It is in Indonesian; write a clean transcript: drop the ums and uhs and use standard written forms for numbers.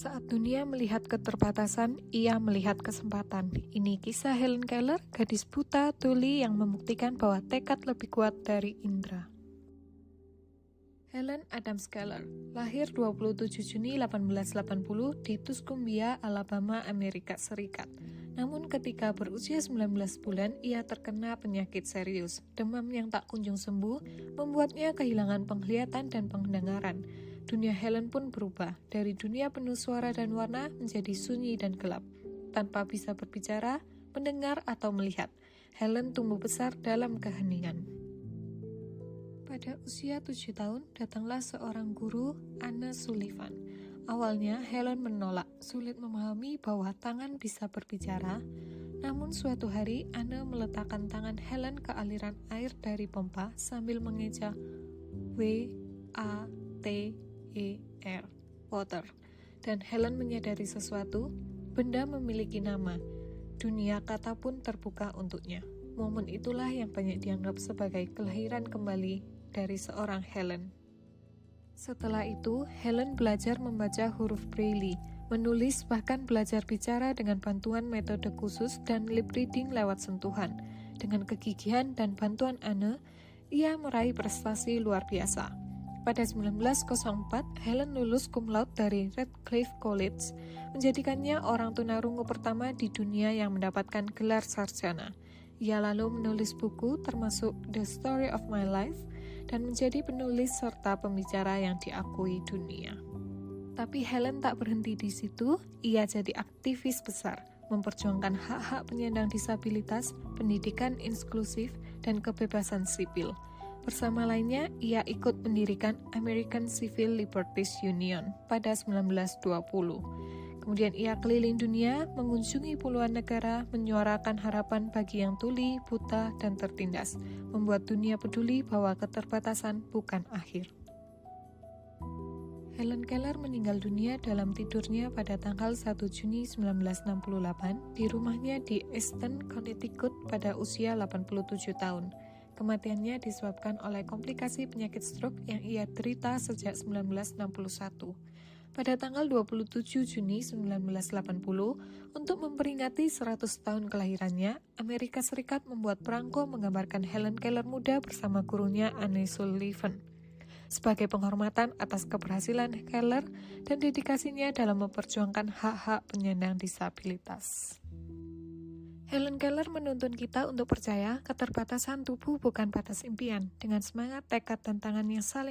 Saat dunia melihat keterbatasan, ia melihat kesempatan. Ini kisah Helen Keller, gadis buta tuli yang membuktikan bahwa tekad lebih kuat dari indera. Helen Adams Keller, lahir 27 Juni 1880 di Tuscumbia, Alabama, Amerika Serikat. Namun ketika berusia 19 bulan, ia terkena penyakit serius. Demam yang tak kunjung sembuh membuatnya kehilangan penglihatan dan pendengaran. Dunia Helen pun berubah, dari dunia penuh suara dan warna menjadi sunyi dan gelap. Tanpa bisa berbicara, mendengar, atau melihat, Helen tumbuh besar dalam keheningan. Pada usia 7 tahun, datanglah seorang guru, Anne Sullivan. Awalnya, Helen menolak, sulit memahami bahwa tangan bisa berbicara. Namun suatu hari, Anne meletakkan tangan Helen ke aliran air dari pompa sambil mengeja W-A-T-E-R, water. Dan Helen menyadari sesuatu, benda memiliki nama. Dunia kata pun terbuka untuknya. Momen itulah yang banyak dianggap sebagai kelahiran kembali dari seorang Helen. Setelah itu, Helen belajar membaca huruf Braille, menulis bahkan belajar bicara dengan bantuan metode khusus dan lip reading lewat sentuhan. Dengan kegigihan dan bantuan Anne, ia meraih prestasi luar biasa. Pada 1904, Helen lulus cum laude dari Radcliffe College, menjadikannya orang tunarungu pertama di dunia yang mendapatkan gelar sarjana. Ia lalu menulis buku termasuk The Story of My Life dan menjadi penulis serta pembicara yang diakui dunia. Tapi Helen tak berhenti di situ, ia jadi aktivis besar, memperjuangkan hak-hak penyandang disabilitas, pendidikan inklusif, dan kebebasan sipil. Bersama lainnya, ia ikut mendirikan American Civil Liberties Union pada 1920. Kemudian ia keliling dunia, mengunjungi puluhan negara, menyuarakan harapan bagi yang tuli, buta, dan tertindas, membuat dunia peduli bahwa keterbatasan bukan akhir. Helen Keller meninggal dunia dalam tidurnya pada tanggal 1 Juni 1968 di rumahnya di Easton, Connecticut pada usia 87 tahun. Kematiannya disebabkan oleh komplikasi penyakit stroke yang ia derita sejak 1961. Pada tanggal 27 Juni 1980, untuk memperingati 100 tahun kelahirannya, Amerika Serikat membuat perangko menggambarkan Helen Keller muda bersama gurunya Anne Sullivan, sebagai penghormatan atas keberhasilan Keller dan dedikasinya dalam memperjuangkan hak-hak penyandang disabilitas. Helen Keller menuntun kita untuk percaya keterbatasan tubuh bukan batas impian, dengan semangat, tekad, dan tangan yang saling